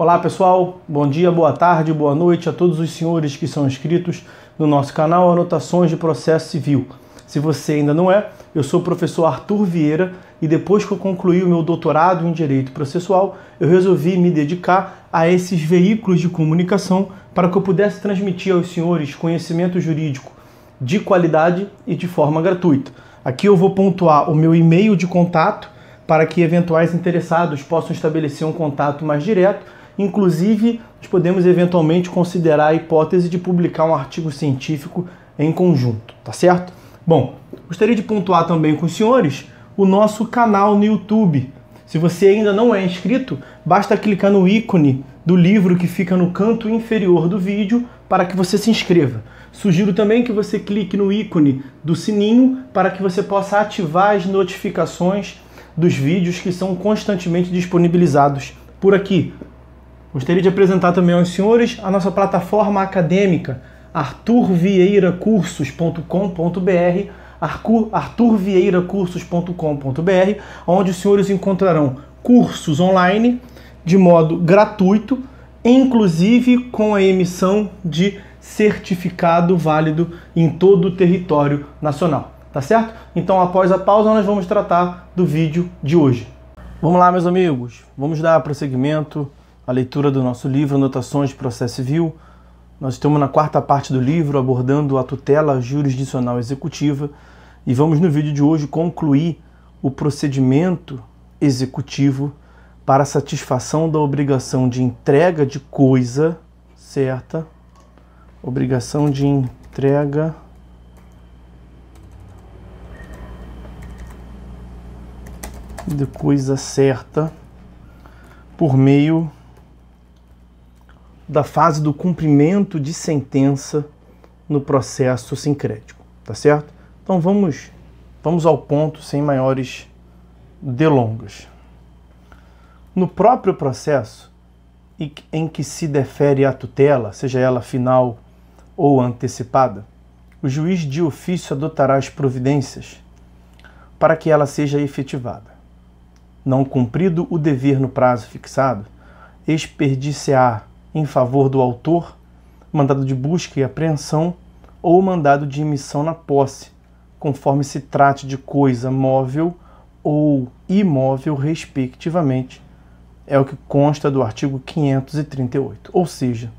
Olá pessoal, bom dia, boa tarde, boa noite a todos os senhores que são inscritos no nosso canal Anotações de Processo Civil. Se você ainda não é, eu sou o professor Arthur Vieira e depois que eu concluí o meu doutorado em Direito Processual, eu resolvi me dedicar a esses veículos de comunicação para que eu pudesse transmitir aos senhores conhecimento jurídico de qualidade e de forma gratuita. Aqui eu vou pontuar o meu e-mail de contato para que eventuais interessados possam estabelecer um contato mais direto. Inclusive, nós podemos eventualmente considerar a hipótese de publicar um artigo científico em conjunto, tá certo? Bom, gostaria de pontuar também com os senhores o nosso canal no YouTube. Se você ainda não é inscrito, basta clicar no ícone do livro que fica no canto inferior do vídeo para que você se inscreva. Sugiro também que você clique no ícone do sininho para que você possa ativar as notificações dos vídeos que são constantemente disponibilizados por aqui. Gostaria de apresentar também aos senhores a nossa plataforma acadêmica, arturvieiracursos.com.br, arturvieiracursos.com.br, onde os senhores encontrarão cursos online de modo gratuito, inclusive com a emissão de certificado válido em todo o território nacional, tá certo? Então, após a pausa, nós vamos tratar do vídeo de hoje. Vamos lá, meus amigos, vamos dar prosseguimento à leitura do nosso livro Anotações de Processo Civil. Nós estamos na quarta parte do livro, abordando a tutela jurisdicional executiva, e vamos no vídeo de hoje concluir o procedimento executivo para satisfação da obrigação de entrega de coisa certa, obrigação de entrega de coisa certa por meio da fase do cumprimento de sentença no processo sincrético, tá certo? Então vamos ao ponto sem maiores delongas. No próprio processo em que se defere a tutela, seja ela final ou antecipada, o juiz de ofício adotará as providências para que ela seja efetivada. Não cumprido o dever no prazo fixado, expedir-se-á em favor do autor mandado de busca e apreensão ou mandado de emissão na posse, conforme se trate de coisa móvel ou imóvel, respectivamente. É o que consta do artigo 538. Ou seja,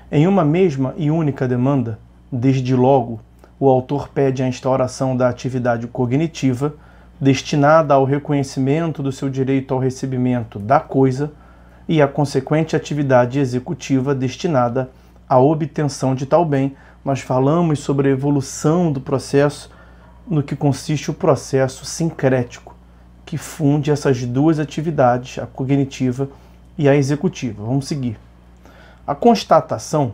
em uma mesma e única demanda, desde logo, o autor pede a instauração da atividade cognitiva destinada ao reconhecimento do seu direito ao recebimento da coisa e a consequente atividade executiva destinada à obtenção de tal bem. Nós falamos sobre a evolução do processo, no que consiste o processo sincrético, que funde essas duas atividades, a cognitiva e a executiva. Vamos seguir. A constatação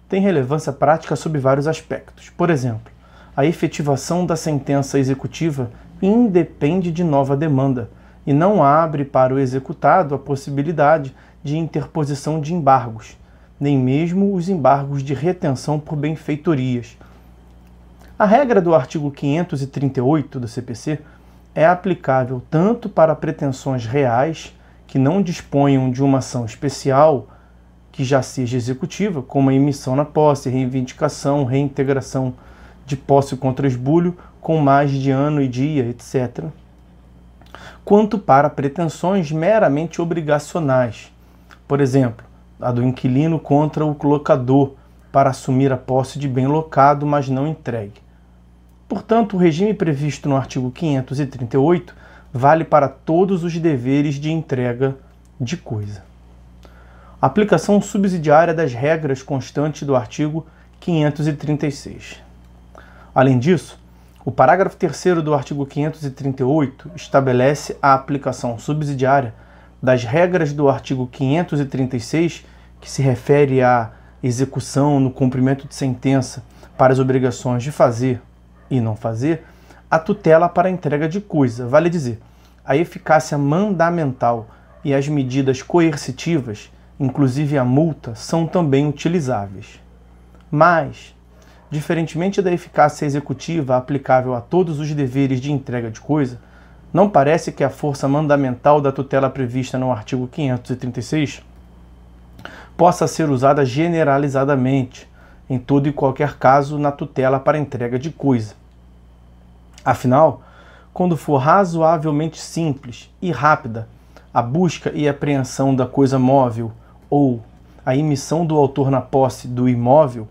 tem relevância prática sob vários aspectos. Por exemplo, a efetivação da sentença executiva independe de nova demanda e não abre para o executado a possibilidade de interposição de embargos, nem mesmo os embargos de retenção por benfeitorias. A regra do artigo 538 do CPC é aplicável tanto para pretensões reais, que não disponham de uma ação especial que já seja executiva, como a emissão na posse, reivindicação, reintegração de posse contra esbulho com mais de ano e dia, etc., quanto para pretensões meramente obrigacionais, por exemplo, a do inquilino contra o locador para assumir a posse de bem locado, mas não entregue. Portanto, o regime previsto no artigo 538 vale para todos os deveres de entrega de coisa. Aplicação subsidiária das regras constantes do artigo 536. Além disso, o parágrafo 3º do artigo 538 estabelece a aplicação subsidiária das regras do artigo 536, que se refere à execução no cumprimento de sentença para as obrigações de fazer e não fazer, a tutela para a entrega de coisa, vale dizer, a eficácia mandamental e as medidas coercitivas, inclusive a multa, são também utilizáveis. Mas, diferentemente da eficácia executiva aplicável a todos os deveres de entrega de coisa, não parece que a força mandamental da tutela prevista no artigo 536 possa ser usada generalizadamente, em todo e qualquer caso, na tutela para entrega de coisa. Afinal, quando for razoavelmente simples e rápida a busca e apreensão da coisa móvel ou a emissão do autor na posse do imóvel,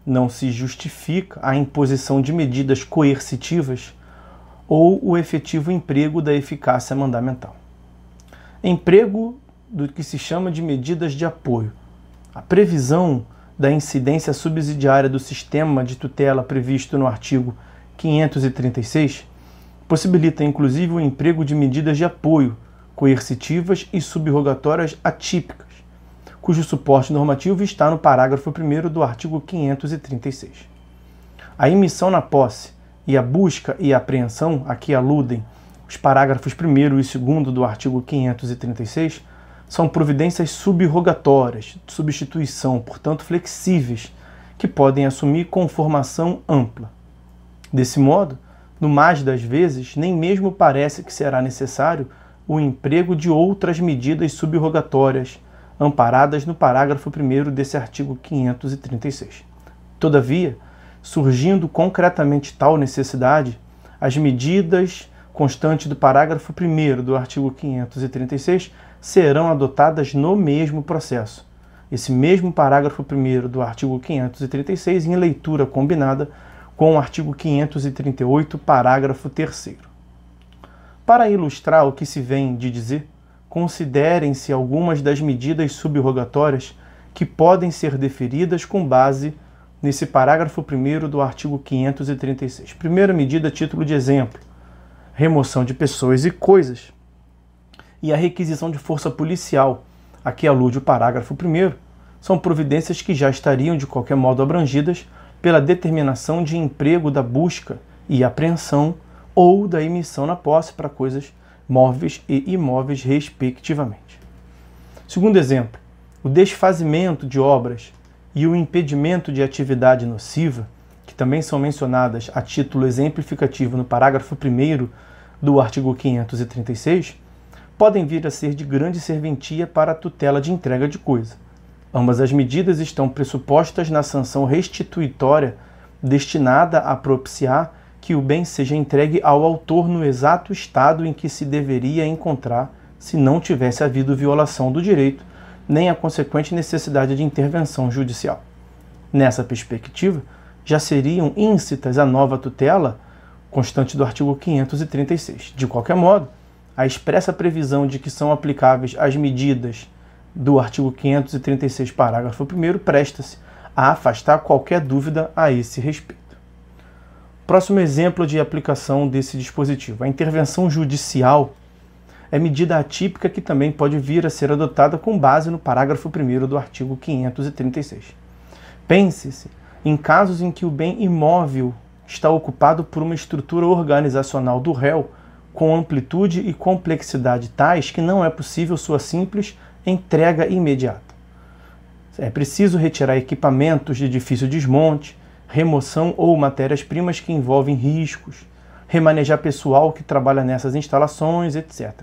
não se justifica a imposição de medidas coercitivas ou o efetivo emprego da eficácia mandamental. Emprego do que se chama de medidas de apoio. A previsão da incidência subsidiária do sistema de tutela previsto no artigo 536 possibilita inclusive o emprego de medidas de apoio coercitivas e subrogatórias atípicas, cujo suporte normativo está no parágrafo 1º do artigo 536. A emissão na posse e a busca e a apreensão, a que aludem os parágrafos 1º e 2º do artigo 536, são providências subrogatórias, de substituição, portanto flexíveis, que podem assumir conformação ampla. Desse modo, no mais das vezes, nem mesmo parece que será necessário o emprego de outras medidas subrogatórias, amparadas no parágrafo 1º desse artigo 536. Todavia, surgindo concretamente tal necessidade, as medidas constantes do parágrafo 1º do artigo 536 serão adotadas no mesmo processo. Esse mesmo parágrafo 1º do artigo 536 em leitura combinada com o artigo 538, parágrafo 3º. Para ilustrar o que se vem de dizer, considerem-se algumas das medidas subrogatórias que podem ser deferidas com base nesse parágrafo 1º do artigo 536. Primeira medida, título de exemplo: remoção de pessoas e coisas. E a requisição de força policial, a que alude o parágrafo 1º, são providências que já estariam de qualquer modo abrangidas pela determinação de emprego da busca e apreensão ou da emissão na posse para coisas móveis e imóveis, respectivamente. Segundo exemplo, o desfazimento de obras e o impedimento de atividade nociva, que também são mencionadas a título exemplificativo no parágrafo 1º do artigo 536, podem vir a ser de grande serventia para a tutela de entrega de coisa. Ambas as medidas estão pressupostas na sanção restituitória destinada a propiciar que o bem seja entregue ao autor no exato estado em que se deveria encontrar se não tivesse havido violação do direito, nem a consequente necessidade de intervenção judicial. Nessa perspectiva, já seriam íncitas a nova tutela constante do artigo 536. De qualquer modo, a expressa previsão de que são aplicáveis as medidas do artigo 536, parágrafo 1º, presta-se a afastar qualquer dúvida a esse respeito. Próximo exemplo de aplicação desse dispositivo. A intervenção judicial é medida atípica que também pode vir a ser adotada com base no parágrafo 1º do artigo 536. Pense-se em casos em que o bem imóvel está ocupado por uma estrutura organizacional do réu com amplitude e complexidade tais que não é possível sua simples entrega imediata. É preciso retirar equipamentos de difícil desmonte, remoção ou matérias-primas que envolvem riscos, remanejar pessoal que trabalha nessas instalações, etc.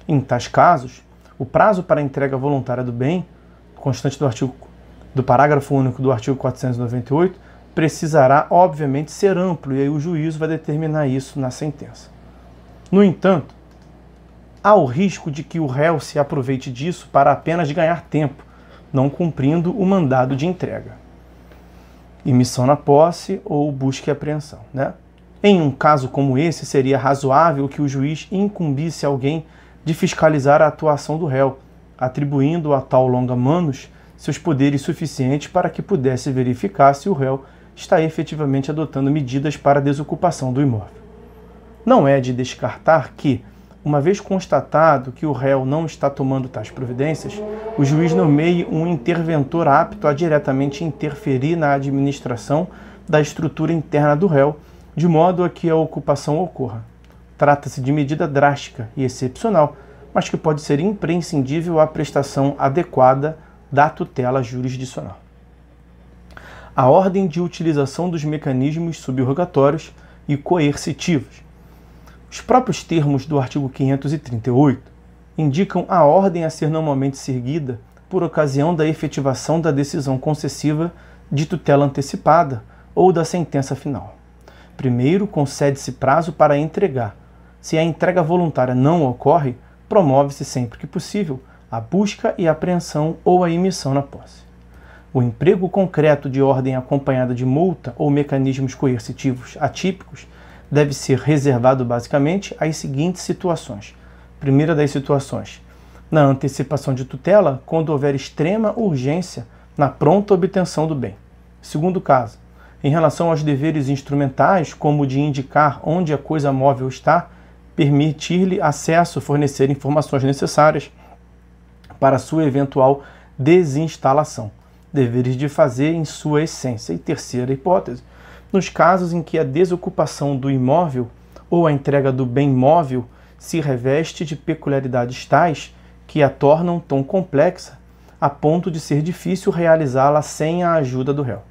Em tais casos, o prazo para a entrega voluntária do bem, constante do parágrafo único do artigo 498, precisará, obviamente, ser amplo, e aí o juízo vai determinar isso na sentença. No entanto, há o risco de que o réu se aproveite disso para apenas ganhar tempo, não cumprindo o mandado de entrega. Emissão na posse ou busca e apreensão, né? Em um caso como esse, seria razoável que o juiz incumbisse alguém de fiscalizar a atuação do réu, atribuindo a tal longa-manos seus poderes suficientes para que pudesse verificar se o réu está efetivamente adotando medidas para a desocupação do imóvel. Não é de descartar que, uma vez constatado que o réu não está tomando tais providências, o juiz nomeie um interventor apto a diretamente interferir na administração da estrutura interna do réu, de modo a que a ocupação ocorra. Trata-se de medida drástica e excepcional, mas que pode ser imprescindível à prestação adequada da tutela jurisdicional. A ordem de utilização dos mecanismos subrogatórios e coercitivos. Os próprios termos do artigo 538 indicam a ordem a ser normalmente seguida por ocasião da efetivação da decisão concessiva de tutela antecipada ou da sentença final. Primeiro, concede-se prazo para entregar. Se a entrega voluntária não ocorre, promove-se sempre que possível a busca e apreensão ou a emissão na posse. O emprego concreto de ordem acompanhada de multa ou mecanismos coercitivos atípicos deve ser reservado basicamente às seguintes situações. Primeira das situações: na antecipação de tutela, quando houver extrema urgência na pronta obtenção do bem. Segundo caso, em relação aos deveres instrumentais, como o de indicar onde a coisa móvel está, permitir-lhe acesso, fornecer informações necessárias para sua eventual desinstalação. Deveres de fazer em sua essência. E terceira hipótese, nos casos em que a desocupação do imóvel ou a entrega do bem móvel se reveste de peculiaridades tais que a tornam tão complexa a ponto de ser difícil realizá-la sem a ajuda do réu.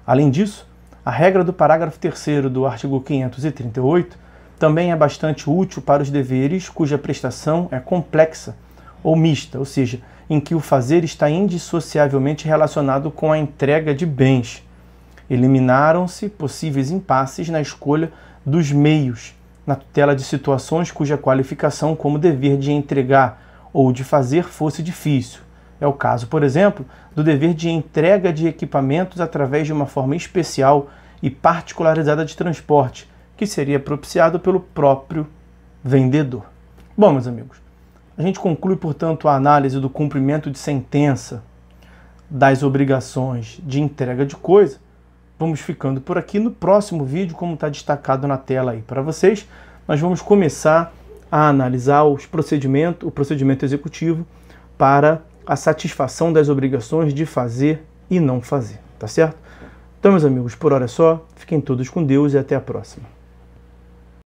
Além disso, a regra do parágrafo 3º do artigo 538 também é bastante útil para os deveres cuja prestação é complexa ou mista, ou seja, em que o fazer está indissociavelmente relacionado com a entrega de bens. Eliminaram-se possíveis impasses na escolha dos meios, na tutela de situações cuja qualificação como dever de entregar ou de fazer fosse difícil. É o caso, por exemplo, do dever de entrega de equipamentos através de uma forma especial e particularizada de transporte, que seria propiciado pelo próprio vendedor. Bom, meus amigos, a gente conclui, portanto, a análise do cumprimento de sentença, das obrigações de entrega de coisa. Vamos ficando por aqui. No próximo vídeo, como está destacado na tela aí para vocês, nós vamos começar a analisar o procedimento executivo para a satisfação das obrigações de fazer e não fazer, tá certo? Então, meus amigos, por hora é só. Fiquem todos com Deus e até a próxima.